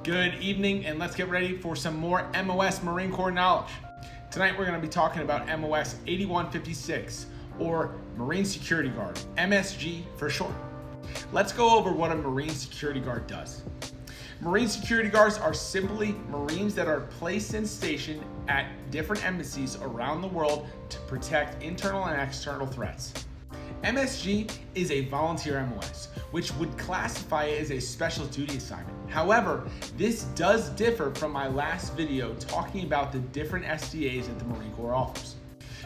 Good evening, and let's get ready for some more MOS Marine Corps knowledge. Tonight we're going to be talking about MOS 8156, or Marine Security Guard, MSG for short. Let's go over what a Marine Security Guard does. Marine Security Guards are simply Marines that are placed and stationed at different embassies around the world to protect internal and external threats. MSG is a volunteer MOS, which would classify it as a special duty assignment. However, this does differ from my last video talking about the different SDAs that the Marine Corps offers.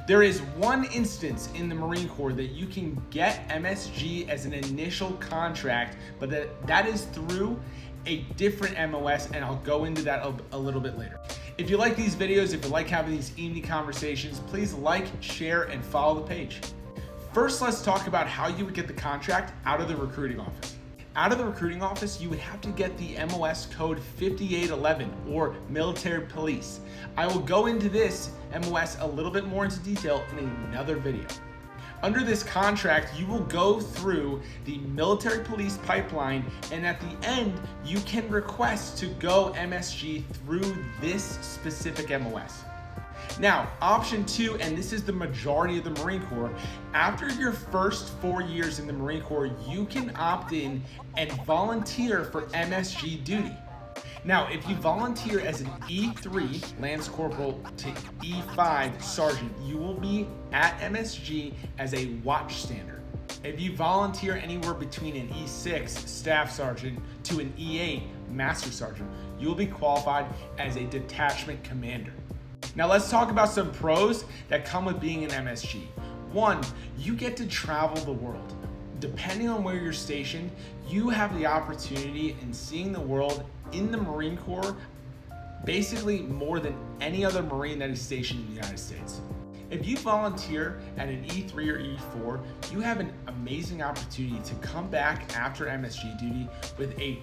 There is one instance in the Marine Corps that you can get MSG as an initial contract, but that is through a different MOS, and I'll go into that a little bit later. If you like these videos, if you like having these evening conversations, please like, share, and follow the page. First, let's talk about how you would get the contract out of the recruiting office. Out of the recruiting office, you would have to get the MOS code 5811, or military police. I will go into this MOS a little bit more into detail in another video. Under this contract, you will go through the military police pipeline, and at the end, you can request to go MSG through this specific MOS. Now, option 2, and this is the majority of the Marine Corps, after your first 4 years in the Marine Corps, you can opt in and volunteer for MSG duty. Now, if you volunteer as an E3 Lance Corporal to E5 Sergeant, you will be at MSG as a watchstander. If you volunteer anywhere between an E6 Staff Sergeant to an E8 Master Sergeant, you will be qualified as a detachment commander. Now let's talk about some pros that come with being an MSG. 1, you get to travel the world. Depending on where you're stationed, you have the opportunity in seeing the world in the Marine Corps basically more than any other Marine that is stationed in the United States. If you volunteer at an E3 or E4, you have an amazing opportunity to come back after MSG duty with a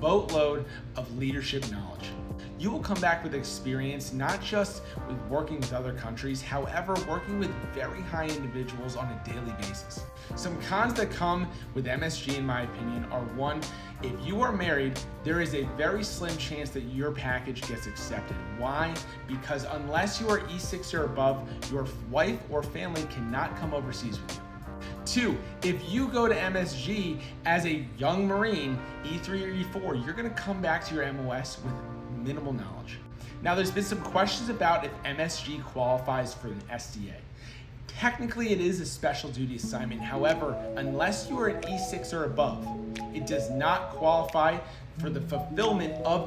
boatload of leadership knowledge. You will come back with experience not just with working with other countries, however, working with very high individuals on a daily basis. Some cons that come with MSG, in my opinion, are 1, if you are married, there is a very slim chance that your package gets accepted. Why? Because unless you are E6 or above, your wife or family cannot come overseas with you. 2, if you go to MSG as a young Marine, E3 or E4, you're gonna come back to your MOS with minimal knowledge. Now, there's been some questions about if MSG qualifies for an SDA. Technically, it is a special duty assignment. However, unless you are an E6 or above, it does not qualify for the fulfillment of